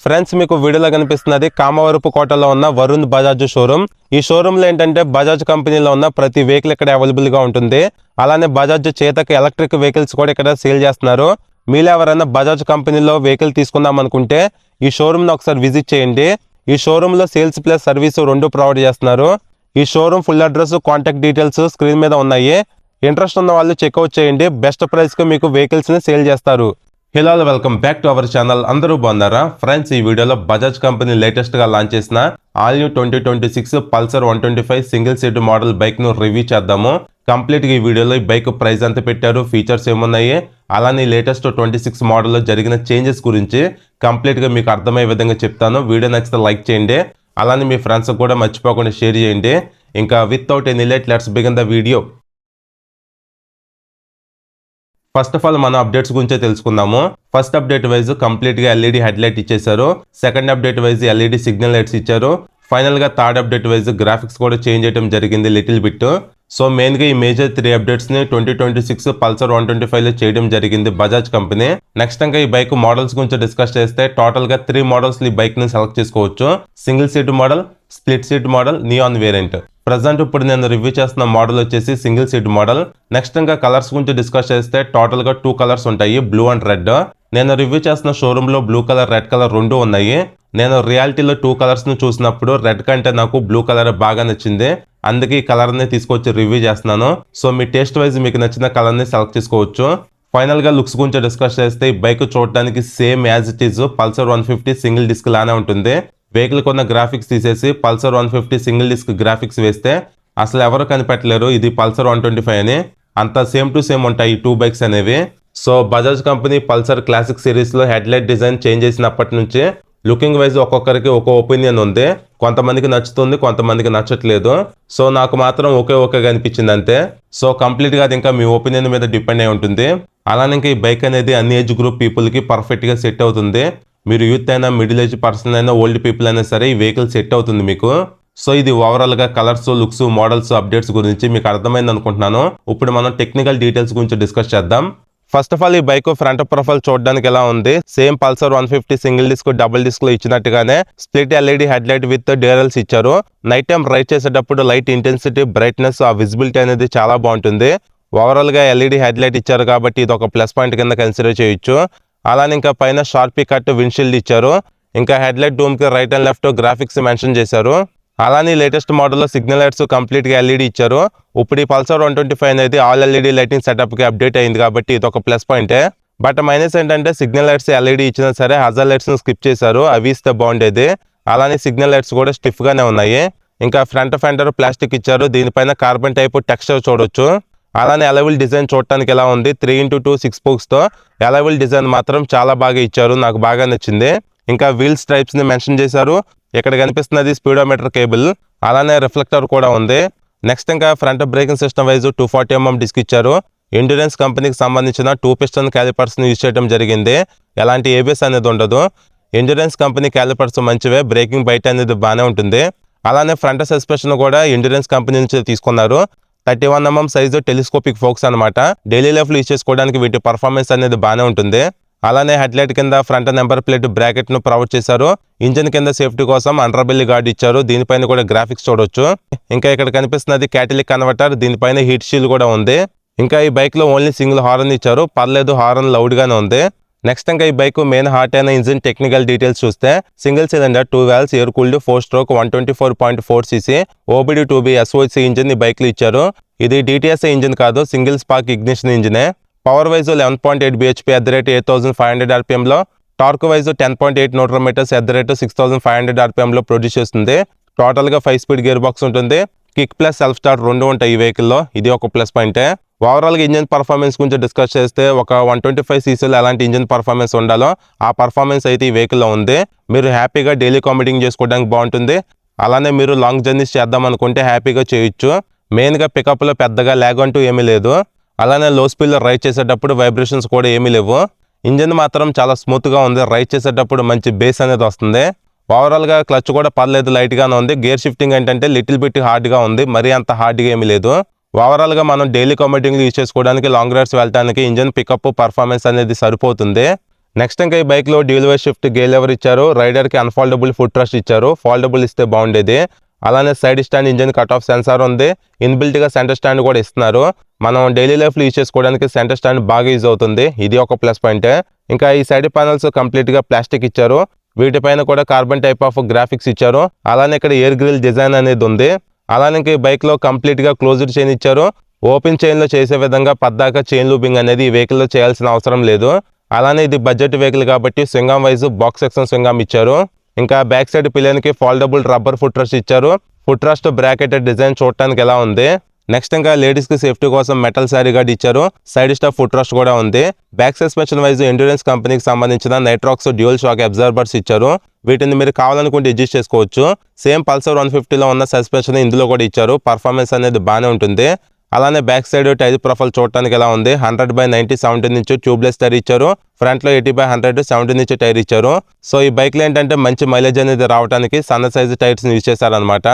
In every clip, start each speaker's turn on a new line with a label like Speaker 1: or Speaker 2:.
Speaker 1: Friends మీకు వీడియోలో కనిపిస్తున్నది కామవరపు కోటలో ఉన్న వరుణ్ బజాజ్ షోరూమ్. ఈ షోరూమ్ లో ఏంటంటే బజాజ్ కంపెనీలో ఉన్న ప్రతి వెహికల్ ఇక్కడ అవైలబుల్ గా ఉంటుంది. అలానే బజాజ్ చేతక్ ఎలక్ట్రిక్ వెహికల్స్ కూడా ఇక్కడ సేల్ చేస్తున్నారు. మీలో ఎవరైనా బజాజ్ కంపెనీలో వెహికల్ తీసుకుందాం అనుకుంటే ఈ షోరూమ్ ని ఒకసారి విజిట్ చేయండి. ఈ షోరూమ్ లో సేల్స్ ప్లస్ సర్వీస్ రెండు ప్రొవైడ్ చేస్తున్నారు. ఈ showroom full address, contact details screen మీద ఉన్నాయి. ఇంట్రెస్ట్ ఉన్న వాళ్ళు చెక్అవుట్ చేయండి. బెస్ట్ ప్రైస్ కి మీకు వెహికల్స్ ని సేల్ చేస్తారు. Hello, welcome back to our channel. అందరూ బాగున్నారా ఫ్రెండ్స్? ఈ వీడియోలో బజాజ్ కంపెనీ లేటెస్ట్ గా లాంచ్ చేసిన all new 2026 Pulsar 125 single seat model bike ను రివ్యూ చేద్దాము. కంప్లీట్ గా ఈ వీడియోలో ఈ బైక్ ప్రైస్ ఎంత పెట్టారు, ఫీచర్స్ ఏమున్నాయి, అలానే లేటెస్ట్ 26 మోడల్లో జరిగిన చేంజెస్ గురించి కంప్లీట్ గా మీకు అర్థమయ్యే విధంగా చెప్తాను. వీడియో నచ్చితే లైక్ చేయండి, అలానే మీ ఫ్రెండ్స్ కూడా మర్చిపోకుండా షేర్ చేయండి. ఇంకా without any late let's begin the video. First of all మన అప్డేట్స్ గురించే తెలుసుకుందాము. ఫస్ట్ అప్డేట్ వైజ్ కంప్లీట్ గా ఎల్ఈడి హెడ్ లైట్ ఇచ్చేసారు. Second update wise LED signal lights ఇచ్చారు. ఫైనల్ గా థర్డ్ అప్డేట్ వైజ్ గ్రాఫిక్స్ కూడా చేంజ్ చేయడం జరిగింది లిటిల్ బిట్. సో మెయిన్ గా ఈ మేజర్ 3 అప్డేట్స్ ని 2026 పల్సర్ 125 లో చేయడం జరిగింది బజాజ్ కంపెనీ. నెక్స్ట్ ఇంకా ఈ బైక్ మోడల్స్ గురించి డిస్కస్ చేస్తే టోటల్ గా 3 మోడల్స్ ఈ బైక్ ని సెలెక్ట్ చేసుకోవచ్చు. Single seat model, split seat model, neon variant. Present ఇప్పుడు నేను రివ్యూ చేస్తున్న మోడల్ వచ్చేసి సింగిల్ సీట్ మోడల్. నెక్స్ట్ ఇంకా కలర్స్ గురించి డిస్కస్ చేస్తే టోటల్ గా 2 కలర్స్ ఉంటాయి, బ్లూ అండ్ రెడ్. నేను రివ్యూ చేస్తున్న షోరూమ్ లో బ్లూ కలర్, రెడ్ కలర్ రెండు ఉన్నాయి. నేను రియాలిటీలో 2 కలర్స్ ను చూసినప్పుడు రెడ్ కంటే నాకు బ్లూ కలర్ బాగా నచ్చింది. అందుకే ఈ కలర్ ని తీసుకొచ్చి రివ్యూ చేస్తున్నాను. సో మీ టేస్ట్ వైజ్ మీకు నచ్చిన కలర్ ని సెలెక్ట్ చేసుకోవచ్చు. ఫైనల్ గా లుక్స్ గురించి డిస్కస్ చేస్తే ఈ బైక్ చూడడానికి same as it is Pulsar 150 single disc లానే ఉంటుంది. వెహికల్ కొన్న గ్రాఫిక్స్ తీసేసి పల్సర్ 150 సింగిల్ డిస్క్ గ్రాఫిక్స్ వేస్తే అసలు ఎవరు కనిపెట్టలేరు ఇది పల్సర్ 125 అని. అంత సేమ్ టు సేమ్ ఉంటాయి ఈ 2 బైక్స్ అనేవి. So Bajaj company Pulsar classic series లో హెడ్ లైట్ డిజైన్ చేంజ్ చేసినప్పటి నుంచి లుకింగ్ వైజ్ ఒక్కొక్కరికి ఒక ఒపీనియన్ ఉంది. కొంతమందికి నచ్చుతుంది, కొంతమందికి నచ్చట్లేదు. సో నాకు మాత్రం ఓకేగా అనిపించింది అంతే. సో కంప్లీట్ గా అది ఇంకా మీ ఒపీనియన్ మీద డిపెండ్ అయి ఉంటుంది. అలానే ఇంకా ఈ బైక్ అనేది అన్ని ఏజ్ గ్రూప్ పీపుల్ కి పర్ఫెక్ట్ గా సెట్ అవుతుంది. మీరు యూత్ అయినా, మిడిల్ ఏజ్ పర్సన్ అయినా, ఓల్డ్ పీపుల్ అయినా సరే ఈ వెహికల్ సెట్ అవుతుంది మీకు. సో ఇది ఓవరాల్ గా కలర్స్, లుక్స్, మోడల్స్, అప్డేట్స్ గురించి మీకు అర్థమైంది అనుకుంటున్నాను. ఇప్పుడు మనం టెక్నికల్ డీటెయిల్స్ గురించి డిస్కస్ చేద్దాం. ఫస్ట్ ఆఫ్ ఆల్ ఈ బైక్ ఫ్రంట్ ప్రొఫైల్ చూడడానికి ఎలా ఉంది? Same Pulsar 150 single disc double disc లో ఇచ్చినట్టుగానే split LED head light with DRLs ఇచ్చారు. నైట్ టైం రైడ్ చేసేటప్పుడు లైట్ ఇంటెన్సిటీ, బ్రైట్నెస్, ఆ విజిబిలిటీ అనేది చాలా బాగుంటుంది. ఓవరాల్ గా ఎల్ఈడి హెడ్ లైట్ ఇచ్చారు కాబట్టి ఇది ఒక ప్లస్ పాయింట్ కింద కన్సిడర్ చేయొచ్చు. అలానే ఇంకా పైన షార్పీ కట్ విండ్షీల్డ్ ఇచ్చారు. ఇంకా హెడ్ లైట్ డూమ్ కి right and left graphics mention చేశారు. అలానే లేటెస్ట్ మోడల్లో సిగ్నల్ లైట్స్ కంప్లీట్ గా ఎల్ఈడి ఇచ్చారు. ఇప్పుడు ఈ పల్సర్ 125 అనేది ఆల్ ఎల్ఈడి లైటింగ్ సెటప్ కి అప్డేట్ అయింది కాబట్టి ఇది ఒక ప్లస్ పాయింటే. బట్ మైనస్ ఏంటంటే సిగ్నల్ లైట్స్ ఎల్ఈడి ఇచ్చినా సరే హజార్ లైట్స్ ను స్కిప్ చేశారు. అవి ఇస్తే బాగుండేది. అలానే సిగ్నల్ లైట్స్ కూడా స్టిఫ్ గానే ఉన్నాయి. ఇంకా ఫ్రంట్ ఫెండర్ ప్లాస్టిక్ ఇచ్చారు. దీనిపైన కార్బన్ టైప్ టెక్స్చర్ చూడొచ్చు. అలానే అలైవిల్ డిజైన్ చూడటానికి ఎలా ఉంది? 3x2 6 స్పోక్స్ తో అలైవిల్ డిజైన్ మాత్రం చాలా బాగా ఇచ్చారు, నాకు బాగా నచ్చింది. ఇంకా వీల్ స్ట్రైప్స్ ని మెన్షన్ చేశారు. ఇక్కడ కనిపిస్తున్నది స్పీడోమీటర్ కేబుల్, అలానే రిఫ్లెక్టర్ కూడా ఉంది. నెక్స్ట్ ఇంకా front braking system wise 240mm disc ఇచ్చారు. ఎండ్యూరెన్స్ కంపెనీకి సంబంధించిన 2 పిస్టన్ క్యాలిపర్స్ ని యూజ్ చేయడం జరిగింది. ఎలాంటి ఏబిఎస్ అనేది ఉండదు. ఎండ్యూరెన్స్ కంపెనీ క్యాలిపర్స్ మంచివే, బ్రేకింగ్ బయట అనేది బాగానే ఉంటుంది. అలానే ఫ్రంట్ సస్పెన్షన్ కూడా ఎండ్యూరెన్స్ కంపెనీ నుంచి తీసుకున్నారు. 31mm సైజు టెలిస్కోపిక్ ఫోక్స్ అనమాట. డైలీ లైఫ్ లో యూజ్ చేసుకోవడానికి వీటి పర్ఫార్మెన్స్ అనేది బాగానే ఉంటుంది. అలానే హెడ్ లైట్ కింద ఫ్రంట్ నెంబర్ ప్లేట్ బ్రాకెట్ ను ప్రొవైడ్ చేశారు. ఇంజిన్ కింద సేఫ్టీ కోసం అండర్బెల్లి గార్డ్ ఇచ్చారు. దీనిపైన కూడా గ్రాఫిక్స్ చూడొచ్చు. ఇంకా ఇక్కడ కనిపిస్తున్నది క్యాటలిక్ కన్వర్టర్, దీనిపైన హీట్ షీల్ కూడా ఉంది. ఇంకా ఈ బైక్ లో ఓన్లీ సింగిల్ హారన్ ఇచ్చారు, పర్లేదు హారన్ లౌడ్ గానే ఉంది. నెక్స్ట్ ఇంకా ఈ బైక్ మెయిన్ హార్ట్ అయిన ఇంజిన్ టెక్నికల్ డీటెయిల్స్ చూస్తే single cylinder 2 valves air cooled 4 stroke 124.4cc OBD 2B SOHC engine ఈ బైక్ లో ఇచ్చారు. ఇది DTSI ఇంజిన్ కాదు, సింగిల్ స్పార్క్ ఇగ్నిషన్ ఇంజినే. Power wise 11.8 bhp at the rate 8500 rpm లో, torque wise 10.8 Nm at the rate 6500 rpm లో produce చేస్తుంది. Total గా 5 స్పీడ్ గేర్ బాక్స్ ఉంటుంది. కిక్ ప్లస్ సెల్ఫ్ స్టార్ట్ రెండు ఉంటాయి ఈ వెహికల్ లో, ఇది ఒక ప్లస్ పాయింటే. ఓవరాల్ గా ఇంజిన్ పర్ఫార్మెన్స్ గురించి డిస్కస్ చేస్తే ఒక 125cc లో ఎలాంటి ఇంజిన్ పర్ఫార్మెన్స్ ఉండాలో ఆ పర్ఫార్మెన్స్ అయితే ఈ వెహికల్ లో ఉంది. మీరు హ్యాపీగా డైలీ కామ్యూటింగ్ చేసుకోవడానికి బాగుంటుంది. అలానే మీరు లాంగ్ జర్నీస్ చేద్దాం అనుకుంటే హ్యాపీగా చేయొచ్చు. మెయిన్ గా పికప్ లో పెద్దగా ల్యాగ్ అంటూ ఏమీ లేదు. అలానే లో స్పీడ్ లో రైడ్ చేసేటప్పుడు వైబ్రేషన్స్ కూడా ఏమీ లేవు. ఇంజిన్ మాత్రం చాలా స్మూత్ గా ఉంది. రైడ్ చేసేటప్పుడు మంచి బేస్ అనేది వస్తుంది. ఓవరాల్ గా క్లచ్ కూడా పర్లేదు, లైట్ గానే ఉంది. గేర్ షిఫ్టింగ్ ఏంటంటే లిటిల్ బిట్ హార్డ్ గా ఉంది, మరీ అంత హార్డ్ గా ఏమీ లేదు. ఓవరాల్ గా మనం డైలీ కమ్యూటింగ్ యూజ్ చేసుకోవడానికి, లాంగ్ రైడ్స్ వెళ్ళడానికి ఇంజిన్ పికప్ పర్ఫార్మెన్స్ అనేది సరిపోతుంది. నెక్స్ట్ ఇంకా ఈ బైక్లో dual way shift gear lever ఇచ్చారు. రైడర్కి అన్ఫోల్డబుల్ ఫుట్ రెస్ట్ ఇచ్చారు. ఫోల్డబుల్ ఇస్తే బాగుండేది. అలానే side stand engine cut off sensor ఉంది. ఇన్బిల్ట్గా సెంటర్ స్టాండ్ కూడా ఇస్తున్నారు. మనం డైలీ లైఫ్లో యూజ్ చేసుకోవడానికి సెంటర్ స్టాండ్ బాగా యూజ్ అవుతుంది. ఇది ఒక ప్లస్ పాయింట్. ఇంకా ఈ సైడ్ ప్యానల్స్ కంప్లీట్గా ప్లాస్టిక్ ఇచ్చారు. వీటిపైన కూడా కార్బన్ టైప్ ఆఫ్ గ్రాఫిక్స్ ఇచ్చారు. అలానే ఇక్కడ ఎయిర్ గ్రిల్ డిజైన్ అనేది ఉంది. అలానే ఈ బైక్లో కంప్లీట్గా క్లోజ్డ్ చైన్ ఇచ్చారు. ఓపెన్ చైన్లో చేసే విధంగా పద్దాక చైన్ లూపింగ్ అనేది ఈ వెహికల్లో చేయాల్సిన అవసరం లేదు. అలానే ఇది బడ్జెట్ వెహికల్ కాబట్టి swingarm wise box section swingarm ఇచ్చారు. ఇంకా బ్యాక్ సైడ్ పిల్లన్కి ఫోల్డబుల్ రబ్బర్ ఫుట్ రెస్ట్ ఇచ్చారు. ఫుట్ రెస్ట్ బ్రాకెటెడ్ డిజైన్ చూడటానికి ఎలా ఉంది. నెక్స్ట్ ఇంకా లేడీస్ కి సేఫ్టీ కోసం మెటల్ సారీ గార్డ్ ఇచ్చారు. సైడ్ స్టాప్ ఫుట్ రెస్ట్ కూడా ఉంది. బ్యాక్ సస్పెన్షన్ వైజ్ ఎండ్యూరెన్స్ కంపెనీకి సంబంధించిన నైట్రాక్స్ డ్యూయల్ షాక్ అబ్జర్వర్స్ ఇచ్చారు. వీటిని మీరు కావాలనుకుంటే అడ్జస్ట్ చేసుకోవచ్చు. సేమ్ పల్సర్ 150లో ఉన్న సస్పెన్షన్ ఇందులో కూడా ఇచ్చారు. పర్ఫార్మెన్స్ అనేది బాగానే ఉంటుంది. అలానే బ్యాక్ సైడ్ టైర్ ప్రొఫైల్ చూడటానికి ఎలా ఉంది. 100/90 17 ఇంచ్ ట్యూబ్లెస్ టైర్ ఇచ్చారు. ఫ్రంట్ లో 80/100 17 ఇంచ్ టైర్ ఇచ్చారు. సో ఈ బైక్ లో ఏంటంటే మంచి మైలేజ్ అనేది రావడానికి సన్న సైజ్ టైర్స్ యూజ్ చేశారనమాట.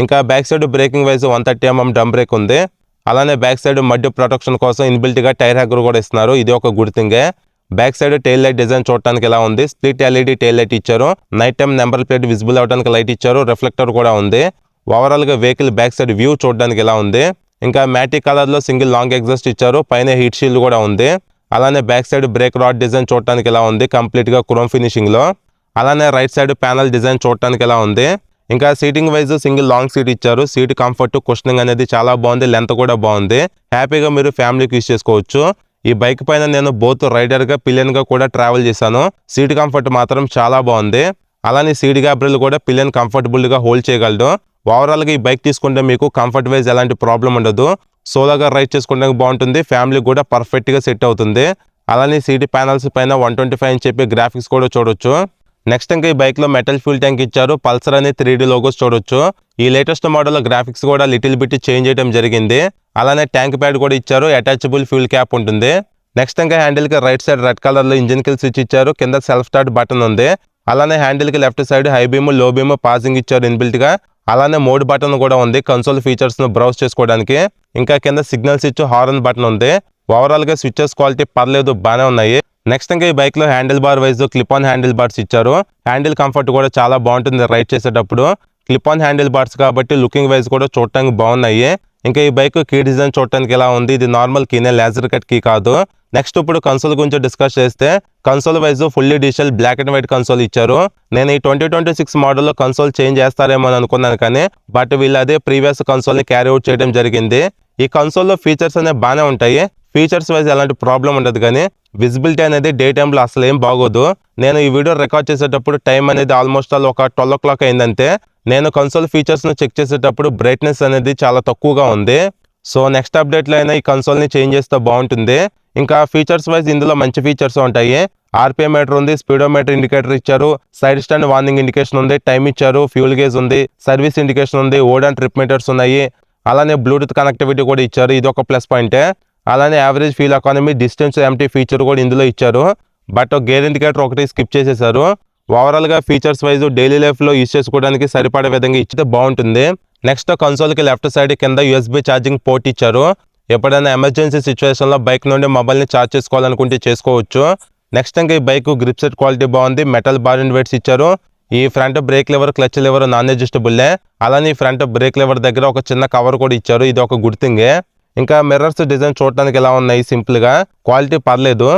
Speaker 1: ఇంకా back side braking wise 130 mm drum brake ఉంది. అలానే బ్యాక్ సైడ్ మడ్ ప్రొటెక్షన్ కోసం ఇన్బిల్ట్ గా టైర్ హ్యాగర్ కూడా ఇస్తున్నారు. ఇది ఒక గుడ్ థింగే. Back side tail light design చూడటానికి ఎలా ఉంది. స్ప్లిట్ LED టైల్ లైట్ ఇచ్చారు. Night time number plate visible అవడానికి లైట్ ఇచ్చారు. రిఫ్లెక్టర్ కూడా ఉంది. ఓవరాల్ గా వెహికల్ బ్యాక్ సైడ్ వ్యూ చూడడానికి ఎలా ఉంది. ఇంకా మ్యాటిక్ కలర్ లో సింగిల్ లాంగ్ ఎగ్జాస్ట్ ఇచ్చారు. పైన హీట్ షీల్డ్ కూడా ఉంది. అలానే back side break rod design చూడటానికి ఎలా ఉంది. కంప్లీట్ గా క్రోమ్ ఫినిషింగ్ లో. అలానే రైట్ సైడ్ ప్యానల్ డిజైన్ చూడటానికి ఎలా ఉంది. ఇంకా seating wise single long seat ఇచ్చారు. సీట్ కంఫర్ట్ కుషనింగ్ అనేది చాలా బాగుంది. లెంత్ కూడా బాగుంది. హ్యాపీగా మీరు ఫ్యామిలీకి యూజ్ చేసుకోవచ్చు. ఈ బైక్ పైన నేను బోత్ రైడర్ గా పిలియన్ గా కూడా ట్రావెల్ చేశాను. సీట్ కంఫర్ట్ మాత్రం చాలా బాగుంది. అలానే సీట్ గ్యాబ్రిల్ కూడా పిలియన్ కంఫర్టబుల్ గా హోల్డ్ చేయగలడు. ఓవరాల్ గా ఈ బైక్ తీసుకుంటే మీకు కంఫర్ట్ వైజ్ ఎలాంటి ప్రాబ్లం ఉండదు. సోలోగా రైడ్ చేసుకోవడానికి బాగుంటుంది. ఫ్యామిలీ కూడా పర్ఫెక్ట్ గా సెట్ అవుతుంది. అలానే సీట్ ప్యానల్స్ పైన 125 అని చెప్పి గ్రాఫిక్స్ కూడా చూడొచ్చు. నెక్స్ట్ ఇంకా ఈ బైక్ లో మెటల్ ఫ్యూల్ ట్యాంక్ ఇచ్చారు. పల్సర్ అనే 3D లోగోస్ చూడొచ్చు. ఈ లేటెస్ట్ మోడల్ గ్రాఫిక్స్ కూడా లిటిల్ బిట్ చేంజ్ చేయడం జరిగింది. అలానే ట్యాంక్ ప్యాడ్ కూడా ఇచ్చారు. అటాచబుల్ ఫ్యూల్ క్యాప్ ఉంటుంది. నెక్స్ట్ ఇంకా హ్యాండిల్ కి రైట్ సైడ్ రెడ్ కలర్ లో ఇంజిన్ కిల్ స్విచ్ ఇచ్చారు. కింద సెల్ఫ్ స్టార్ట్ బటన్ ఉంది. అలానే హ్యాండిల్ కి లెఫ్ట్ సైడ్ హై బీమ్ లో బీమ్ పాసింగ్ ఇచ్చారు ఇన్బిల్ట్ గా. అలానే మోడ్ బటన్ కూడా ఉంది కన్సోల్ ఫీచర్స్ ను బ్రౌజ్ చేసుకోవడానికి. ఇంకా కింద సిగ్నల్ స్విచ్ హార్న్ బటన్ ఉంది. ఓవరాల్ గా స్విచెస్ క్వాలిటీ పర్లేదు, బాగానే ఉన్నాయి. నెక్స్ట్ ఇంకా ఈ బైక్ లో handle bar wise clip on handle bars ఇచ్చారు. హ్యాండిల్ కంఫర్ట్ కూడా చాలా బాగుంటుంది రైడ్ చేసేటప్పుడు. క్లిప్ ఆన్ హ్యాండిల్ బార్స్ కాబట్టి లుకింగ్ వైజ్ కూడా చూడటానికి బాగున్నాయి. ఇంకా ఈ బైక్ కీ డిజైన్ చూడటానికి ఎలా ఉంది. ఇది నార్మల్ కీనే, లేజర్ కట్ కీ కాదు. నెక్స్ట్ ఇప్పుడు కన్సోల్ గురించి డిస్కస్ చేస్తే console wise fully digital black and white console ఇచ్చారు. నేను ఈ 2026 మోడల్లో కన్సోల్ చేంజ్ చేస్తారేమో అని అనుకున్నాను కానీ బట్ వీళ్ళు అదే ప్రీవియస్ కన్సోల్ ని క్యారీ అవుట్ చేయడం జరిగింది. ఈ కన్సోల్లో ఫీచర్స్ అనేవి బాగానే ఉంటాయి. ఫీచర్స్ వైజ్ ఎలాంటి ప్రాబ్లం ఉండదు కానీ విజిబిలిటీ అనేది డే టైంలో అసలు ఏం బాగోదు. నేను ఈ వీడియో రికార్డ్ చేసేటప్పుడు టైం అనేది ఆల్మోస్ట్ ఒక 12 o'clock అయిందంటే నేను కన్సోల్ ఫీచర్స్ ను చెక్ చేసేటప్పుడు బ్రైట్నెస్ అనేది చాలా తక్కువగా ఉంది. సో నెక్స్ట్ అప్డేట్లో అయినా ఈ కన్సోల్ ని చేంజ్ చేస్తే బాగుంటుంది. ఇంకా ఫీచర్స్ వైజ్ ఇందులో మంచి ఫీచర్స్ ఉంటాయి. ఆర్పిఎం మీటర్ ఉంది, స్పీడోమీటర్ ఇండికేటర్ ఇచ్చారు, సైడ్ స్టాండ్ వార్నింగ్ ఇండికేషన్ ఉంది, టైం ఇచ్చారు, ఫ్యూల్ గేజ్ ఉంది, సర్వీస్ ఇండికేషన్ ఉంది, ఓడ్ అండ్ ట్రిప్ మీటర్స్ ఉన్నాయి. అలానే బ్లూటూత్ కనెక్టివిటీ కూడా ఇచ్చారు. ఇది ఒక ప్లస్ పాయింటే. అలానే average fuel economy, distance empty feature కూడా ఇందులో ఇచ్చారు. బట్ గేర్ ఇండికేటర్ ఒకటి స్కిప్ చేసేసారు. ఓవరాల్ గా ఫీచర్స్ వైజ్ డైలీ లైఫ్ లో యూజ్ చేసుకోవడానికి సరిపడే విధంగా ఇచ్చితే బాగుంటుంది. నెక్స్ట్ కన్సోల్ కి లెఫ్ట్ సైడ్ కింద USB ఛార్జింగ్ పోర్ట్ ఇచ్చారు. ఎప్పుడైనా ఎమర్జెన్సీ సిచ్యువేషన్ లో బైక్ నుండి మొబైల్ ని ఛార్జ్ చేసుకోవాలనుకుంటే చేసుకోవచ్చు. నెక్స్ట్ ఇంకా ఈ బైక్ గ్రిప్ సెట్ క్వాలిటీ బాగుంది. మెటల్ బార్ అండ్ వెయిట్స్ ఇచ్చారు. ఈ front brake lever, clutch lever non అడ్జస్టబుల్లే. అలానే ఈ ఫ్రంట్ బ్రేక్ లెవర్ దగ్గర ఒక చిన్న కవర్ కూడా ఇచ్చారు. ఇది ఒక గుడ్ థింగే. ఇంకా మిర్రర్స్ డిజైన్ చూడటానికి ఎలా ఉన్నాయి, సింపుల్ గా, క్వాలిటీ పర్లేదు.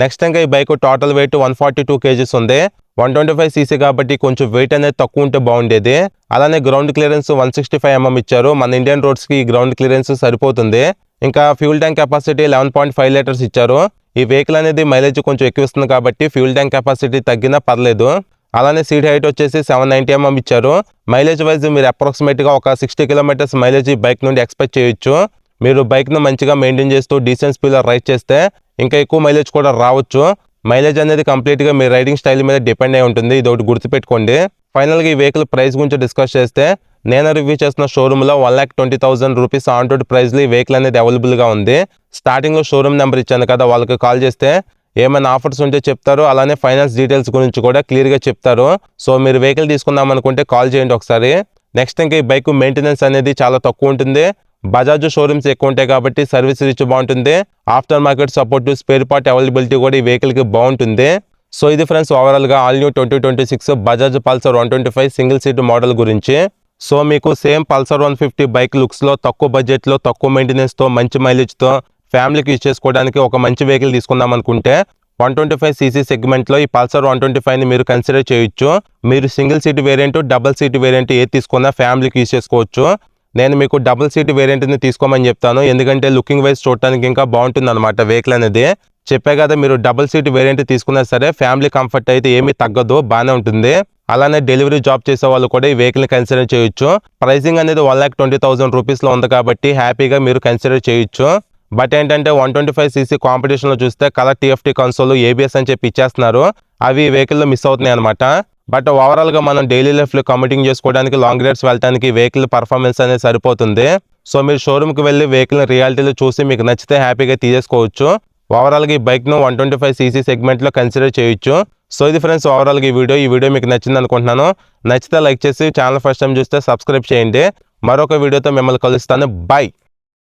Speaker 1: నెక్స్ట్ ఇంకా ఈ బైక్ టోటల్ వెయిట్ 142 kgs ఉంది. 125cc కాబట్టి కొంచెం వెయిట్ అనేది తక్కువ ఉంటే బాగుండేది. అలానే గ్రౌండ్ క్లియరెన్స్ 165 mm ఇచ్చారు. మన ఇండియన్ రోడ్స్ కి ఈ గ్రౌండ్ క్లియరెన్స్ సరిపోతుంది. ఇంకా ఫ్యూల్ ట్యాంక్ కెపాసిటీ 11.5 లీటర్స్ ఇచ్చారు. ఈ వెహికల్ అనేది మైలేజ్ కొంచెం ఎక్కువ ఇస్తుంది కాబట్టి ఫ్యూల్ ట్యాంక్ కెపాసిటీ తగ్గినా పర్లేదు. అలానే సీట్ హైట్ వచ్చేసి 790 mm ఇచ్చారు. మైలేజ్ వైజ్ మీరు అప్రాక్సిమేట్ గా ఒక 60 kilometers మైలేజ్ ఈ బైక్ నుండి ఎక్స్పెక్ట్ చేయొచ్చు. మీరు బైక్ ను మంచిగా మెయింటైన్ చేస్తూ డీసెంట్ స్పీడ్ లో రైడ్ చేస్తే ఇంకా ఎక్కువ మైలేజ్ కూడా రావచ్చు. మైలేజ్ అనేది కంప్లీట్ గా మీ రైడింగ్ స్టైల్ మీద డిపెండ్ అయి ఉంటుంది. ఇది ఒకటి గుర్తుపెట్టుకోండి. ఫైనల్ గా ఈ వెహికల్ ప్రైస్ గురించి డిస్కస్ చేస్తే నేను రివ్యూ చేసిన షోరూమ్ లో 1,20,000 రూపీస్ ఆన్ రోడ్ ప్రైస్ లో ఈ వెహికల్ అనేది అవైలబుల్ గా ఉంది. స్టార్టింగ్ లో షోరూమ్ నెంబర్ ఇచ్చాను కదా, వాళ్ళకి కాల్ చేస్తే ఏమైనా ఆఫర్స్ ఉంటే చెప్తారు. అలానే ఫైనాన్స్ డీటెయిల్స్ గురించి కూడా క్లియర్ గా చెప్తారు. సో మీరు వెహికల్ తీసుకుందాం అనుకుంటే కాల్ చేయండి ఒకసారి. నెక్స్ట్ ఇంకా ఈ బైక్ మెయింటెనెన్స్ అనేది చాలా తక్కువ ఉంటుంది. బజాజ్ షోరూమ్స్ ఎక్కువ ఉంటాయి కాబట్టి సర్వీస్ రీచ్ బాగుంటుంది. After market support, spare part availability కూడా ఈ వెహికల్ కి బాగుంటుంది. సో ఇది ఫ్రెండ్స్ ఓవరాల్గా all new 2026 Bajaj Pulsar 125 single seat model గురించి. సో మీకు సేమ్ పల్సర్ 150 బైక్ లుక్స్లో తక్కువ బడ్జెట్లో తక్కువ మెయింటెనెన్స్తో మంచి మైలేజ్తో ఫ్యామిలీకి యూజ్ చేసుకోవడానికి ఒక మంచి వెహికల్ తీసుకుందాం అనుకుంటే 125cc సెగ్మెంట్లో ఈ పల్సర్ 125ని మీరు కన్సిడర్ చేయొచ్చు. మీరు single seat variant, double seat variant ఏది తీసుకున్నా ఫ్యామిలీకి యూజ్ చేసుకోవచ్చు. నేను మీకు డబుల్ సీట్ వేరియంట్ని తీసుకోమని చెప్తాను, ఎందుకంటే లుకింగ్ వైజ్ చూడటానికి ఇంకా బాగుంటుంది అనమాట వెహికల్ అనేది. చెప్పే కదా, మీరు డబుల్ సీట్ వేరియంట్ తీసుకున్నా సరే ఫ్యామిలీ కంఫర్ట్ అయితే ఏమీ తగ్గదు, బాగానే ఉంటుంది. అలానే డెలివరీ జాబ్ చేసే వాళ్ళు కూడా ఈ వెహికల్ని కన్సిడర్ చేయొచ్చు. ప్రైసింగ్ అనేది 1,20,000 రూపీస్లో ఉంది కాబట్టి హ్యాపీగా మీరు కన్సిడర్ చేయొచ్చు. బట్ ఏంటంటే 125cc కాంపిటీషన్లో చూస్తే కలర్ TFT కన్సోల్, ABS అని చెప్పి ఇచ్చేస్తున్నారు. అవి ఈ వెహికల్లో మిస్ అవుతున్నాయి అనమాట. బట్ ఓవరాల్గా మనం డైలీ లైఫ్లో కమ్యూటింగ్ చేసుకోవడానికి, లాంగ్ రైడ్స్ వెళ్ళడానికి వెహికల్ పర్ఫార్మెన్స్ అనేది సరిపోతుంది. సో మీరు షోరూమ్కి వెళ్ళి వెహికల్ని రియాలిటీలో చూసి మీకు నచ్చితే హ్యాపీగా తీసేసుకోవచ్చు. ఓవరాల్గా ఈ బైక్ను 125cc సెగ్మెంట్లో కన్సిడర్ చేయొచ్చు. సో ఇది ఫ్రెండ్స్ ఓవరాల్గా ఈ వీడియో మీకు నచ్చింది అనుకుంటున్నాను. నచ్చితే లైక్ చేసి ఛానల్ ఫస్ట్ టైం చూస్తే సబ్స్క్రైబ్ చేయండి. మరొక వీడియోతో మిమ్మల్ని కలుస్తాను. బై.